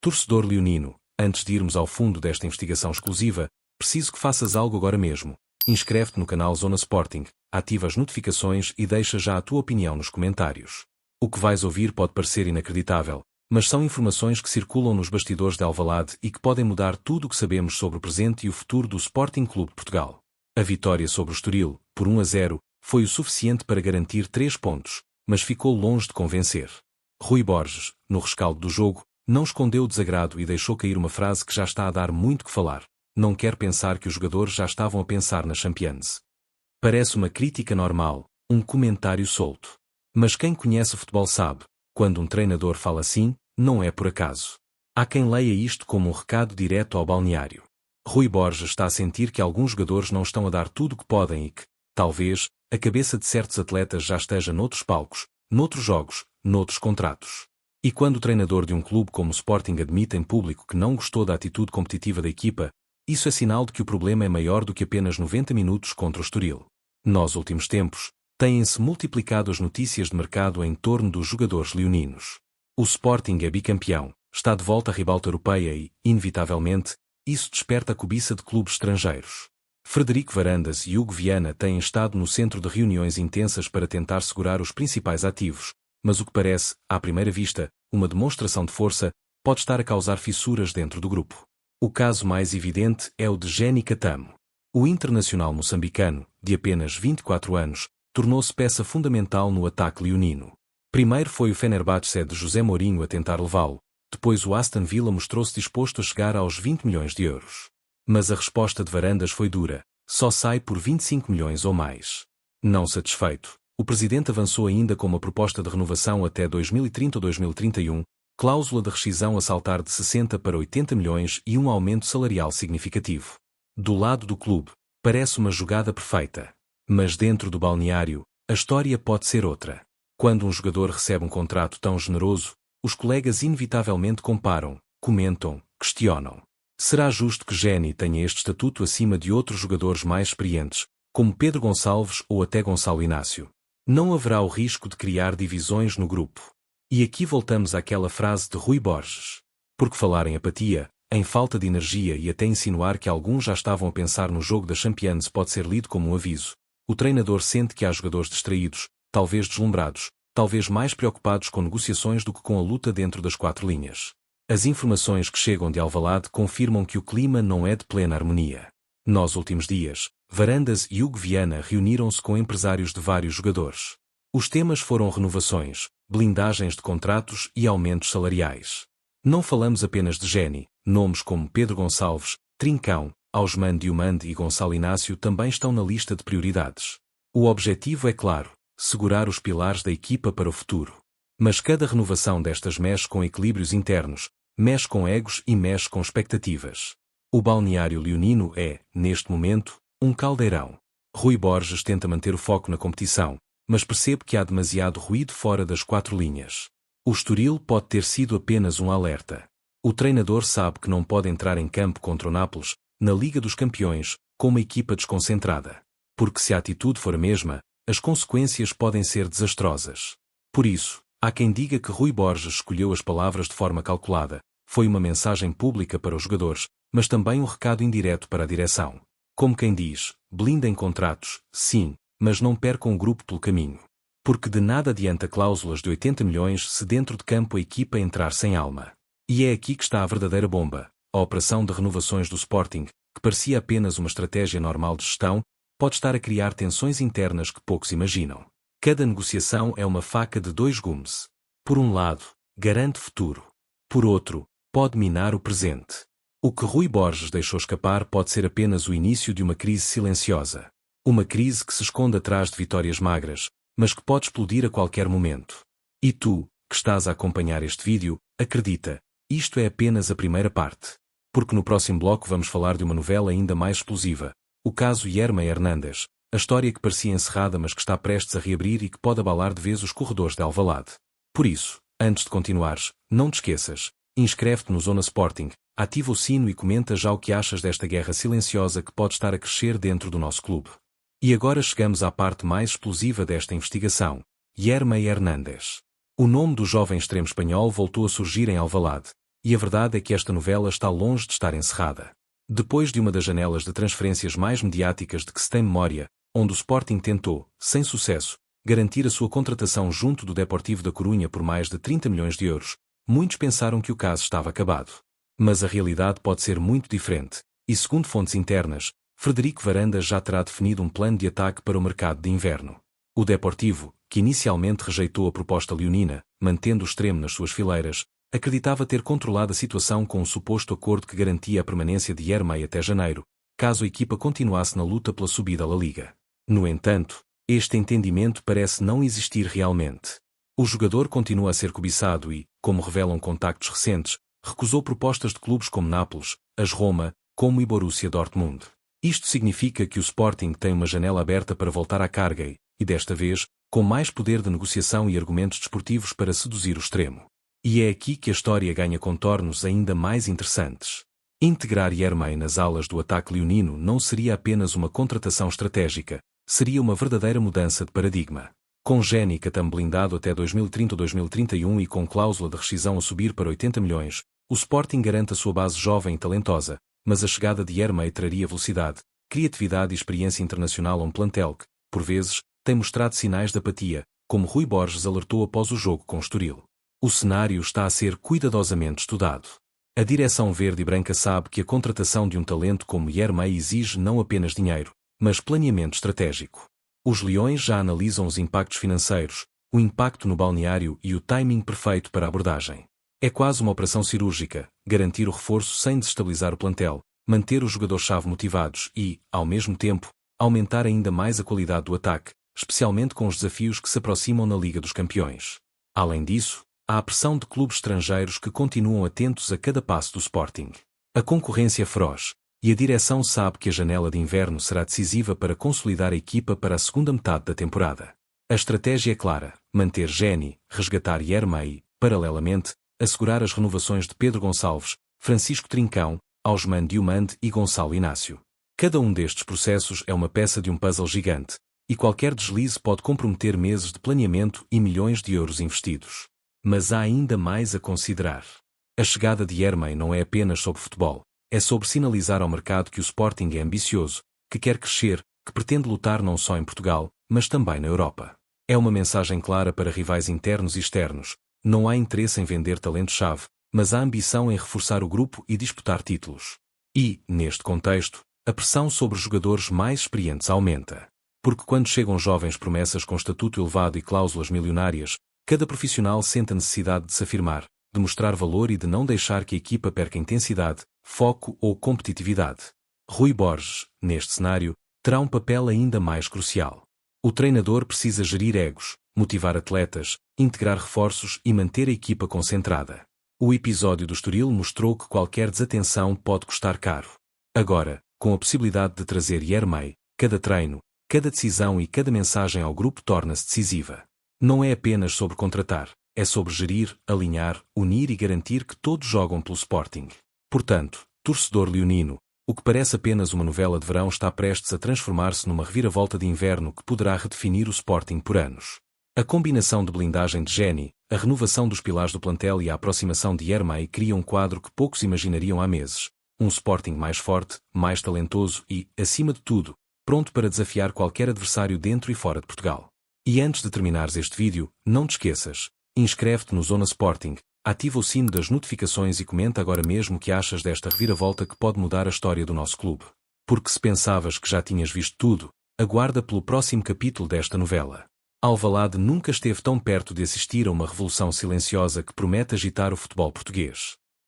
Torcedor leonino, antes de irmos ao fundo desta investigação exclusiva, preciso que faças algo agora mesmo. Inscreve-te no canal Zona Sporting, ativa as notificações e deixa já a tua opinião nos comentários. O que vais ouvir pode parecer inacreditável, mas são informações que circulam nos bastidores de Alvalade e que podem mudar tudo o que sabemos sobre o presente e o futuro do Sporting Clube de Portugal. A vitória sobre o Estoril, por 1-0, foi o suficiente para garantir 3 pontos, mas ficou longe de convencer. Rui Borges, no rescaldo do jogo, não escondeu o desagrado e deixou cair uma frase que já está a dar muito que falar. Não quer pensar que os jogadores já estavam a pensar na Champions. Parece uma crítica normal, um comentário solto. Mas quem conhece o futebol sabe, quando um treinador fala assim, não é por acaso. Há quem leia isto como um recado direto ao balneário. Rui Borges está a sentir que alguns jogadores não estão a dar tudo o que podem e que, talvez, a cabeça de certos atletas já esteja noutros palcos, noutros jogos, noutros contratos. E quando o treinador de um clube como o Sporting admite em público que não gostou da atitude competitiva da equipa, isso é sinal de que o problema é maior do que apenas 90 minutos contra o Estoril. Nos últimos tempos, têm-se multiplicado as notícias de mercado em torno dos jogadores leoninos. O Sporting é bicampeão, está de volta à ribalta europeia e, inevitavelmente, isso desperta a cobiça de clubes estrangeiros. Frederico Varandas e Hugo Viana têm estado no centro de reuniões intensas para tentar segurar os principais ativos, mas o que parece, à primeira vista, uma demonstração de força, pode estar a causar fissuras dentro do grupo. O caso mais evidente é o de Gény Catamo. O internacional moçambicano, de apenas 24 anos, tornou-se peça fundamental no ataque leonino. Primeiro foi o Fenerbahçe de José Mourinho a tentar levá-lo, depois o Aston Villa mostrou-se disposto a chegar aos 20 milhões de euros. Mas a resposta de Varandas foi dura, só sai por 25 milhões ou mais. Não satisfeito, o presidente avançou ainda com uma proposta de renovação até 2030 ou 2031, cláusula de rescisão a saltar de 60 para 80 milhões e um aumento salarial significativo. Do lado do clube, parece uma jogada perfeita. Mas dentro do balneário, a história pode ser outra. Quando um jogador recebe um contrato tão generoso, os colegas inevitavelmente comparam, comentam, questionam. Será justo que Gény tenha este estatuto acima de outros jogadores mais experientes, como Pedro Gonçalves ou até Gonçalo Inácio? Não haverá o risco de criar divisões no grupo. E aqui voltamos àquela frase de Rui Borges. Porque falar em apatia, em falta de energia e até insinuar que alguns já estavam a pensar no jogo da Champions pode ser lido como um aviso. O treinador sente que há jogadores distraídos, talvez deslumbrados, talvez mais preocupados com negociações do que com a luta dentro das 4 linhas. As informações que chegam de Alvalade confirmam que o clima não é de plena harmonia. Nos últimos dias, Varandas e Hugo Viana reuniram-se com empresários de vários jogadores. Os temas foram renovações, blindagens de contratos e aumentos salariais. Não falamos apenas de Gény, nomes como Pedro Gonçalves, Trincão, Ousmane Diomande e Gonçalo Inácio também estão na lista de prioridades. O objetivo é claro, segurar os pilares da equipa para o futuro. Mas cada renovação destas mexe com equilíbrios internos, mexe com egos e mexe com expectativas. O balneário leonino é, neste momento, um caldeirão. Rui Borges tenta manter o foco na competição, mas percebe que há demasiado ruído fora das 4 linhas. O Estoril pode ter sido apenas um alerta. O treinador sabe que não pode entrar em campo contra o Nápoles, na Liga dos Campeões, com uma equipa desconcentrada. Porque se a atitude for a mesma, as consequências podem ser desastrosas. Por isso, há quem diga que Rui Borges escolheu as palavras de forma calculada, foi uma mensagem pública para os jogadores, mas também um recado indireto para a direção. Como quem diz, blindem contratos, sim, mas não percam o grupo pelo caminho. Porque de nada adianta cláusulas de 80 milhões se dentro de campo a equipa entrar sem alma. E é aqui que está a verdadeira bomba. A operação de renovações do Sporting, que parecia apenas uma estratégia normal de gestão, pode estar a criar tensões internas que poucos imaginam. Cada negociação é uma faca de 2 gumes. Por um lado, garante futuro. Por outro, pode minar o presente. O que Rui Borges deixou escapar pode ser apenas o início de uma crise silenciosa. Uma crise que se esconde atrás de vitórias magras, mas que pode explodir a qualquer momento. E tu, que estás a acompanhar este vídeo, acredita, isto é apenas a primeira parte. Porque no próximo bloco vamos falar de uma novela ainda mais explosiva. O caso Yerma Hernandes, a história que parecia encerrada mas que está prestes a reabrir e que pode abalar de vez os corredores de Alvalade. Por isso, antes de continuares, não te esqueças, inscreve-te no Zona Sporting, ativa o sino e comenta já o que achas desta guerra silenciosa que pode estar a crescer dentro do nosso clube. E agora chegamos à parte mais explosiva desta investigação, Yerma Hernandes. O nome do jovem extremo espanhol voltou a surgir em Alvalade, e a verdade é que esta novela está longe de estar encerrada. Depois de uma das janelas de transferências mais mediáticas de que se tem memória, onde o Sporting tentou, sem sucesso, garantir a sua contratação junto do Deportivo da Corunha por mais de 30 milhões de euros, muitos pensaram que o caso estava acabado. Mas a realidade pode ser muito diferente, e segundo fontes internas, Frederico Varandas já terá definido um plano de ataque para o mercado de inverno. O Deportivo, que inicialmente rejeitou a proposta leonina, mantendo o extremo nas suas fileiras, acreditava ter controlado a situação com um suposto acordo que garantia a permanência de Yermay até janeiro, caso a equipa continuasse na luta pela subida à La Liga. No entanto, este entendimento parece não existir realmente. O jogador continua a ser cobiçado e, como revelam contactos recentes, recusou propostas de clubes como Nápoles, AS Roma, como e Borussia Dortmund. Isto significa que o Sporting tem uma janela aberta para voltar à carga e, desta vez, com mais poder de negociação e argumentos desportivos para seduzir o extremo. E é aqui que a história ganha contornos ainda mais interessantes. Integrar Yermay nas alas do ataque leonino não seria apenas uma contratação estratégica, seria uma verdadeira mudança de paradigma. Com Geni Catam blindado até 2030 ou 2031 e com cláusula de rescisão a subir para 80 milhões, o Sporting garante a sua base jovem e talentosa, mas a chegada de Yermay traria velocidade, criatividade e experiência internacional a um plantel que, por vezes, tem mostrado sinais de apatia, como Rui Borges alertou após o jogo com o Estoril. O cenário está a ser cuidadosamente estudado. A direção verde e branca sabe que a contratação de um talento como Yermay exige não apenas dinheiro, mas planeamento estratégico. Os leões já analisam os impactos financeiros, o impacto no balneário e o timing perfeito para a abordagem. É quase uma operação cirúrgica, garantir o reforço sem desestabilizar o plantel, manter os jogadores-chave motivados e, ao mesmo tempo, aumentar ainda mais a qualidade do ataque, especialmente com os desafios que se aproximam na Liga dos Campeões. Além disso, há a pressão de clubes estrangeiros que continuam atentos a cada passo do Sporting. A concorrência é feroz, e a direção sabe que a janela de inverno será decisiva para consolidar a equipa para a segunda metade da temporada. A estratégia é clara: manter Geni, resgatar Yermay e, paralelamente, assegurar as renovações de Pedro Gonçalves, Francisco Trincão, Ousmane Diomande e Gonçalo Inácio. Cada um destes processos é uma peça de um puzzle gigante, e qualquer deslize pode comprometer meses de planeamento e milhões de euros investidos. Mas há ainda mais a considerar. A chegada de Yermay não é apenas sobre futebol, é sobre sinalizar ao mercado que o Sporting é ambicioso, que quer crescer, que pretende lutar não só em Portugal, mas também na Europa. É uma mensagem clara para rivais internos e externos: não há interesse em vender talento-chave, mas há ambição em reforçar o grupo e disputar títulos. E, neste contexto, a pressão sobre os jogadores mais experientes aumenta. Porque quando chegam jovens promessas com estatuto elevado e cláusulas milionárias, cada profissional sente a necessidade de se afirmar, de mostrar valor e de não deixar que a equipa perca intensidade, foco ou competitividade. Rui Borges, neste cenário, terá um papel ainda mais crucial. O treinador precisa gerir egos, motivar atletas, integrar reforços e manter a equipa concentrada. O episódio do Estoril mostrou que qualquer desatenção pode custar caro. Agora, com a possibilidade de trazer Yermay, cada treino, cada decisão e cada mensagem ao grupo torna-se decisiva. Não é apenas sobre contratar, é sobre gerir, alinhar, unir e garantir que todos jogam pelo Sporting. Portanto, torcedor leonino, o que parece apenas uma novela de verão está prestes a transformar-se numa reviravolta de inverno que poderá redefinir o Sporting por anos. A combinação de blindagem de Geni, a renovação dos pilares do plantel e a aproximação de Yermay cria um quadro que poucos imaginariam há meses. Um Sporting mais forte, mais talentoso e, acima de tudo, pronto para desafiar qualquer adversário dentro e fora de Portugal. E antes de terminares este vídeo, não te esqueças, inscreve-te no Zona Sporting, ativa o sino das notificações e comenta agora mesmo o que achas desta reviravolta que pode mudar a história do nosso clube. Porque se pensavas que já tinhas visto tudo, aguarda pelo próximo capítulo desta novela. Alvalade nunca esteve tão perto de assistir a uma revolução silenciosa que promete agitar o futebol português.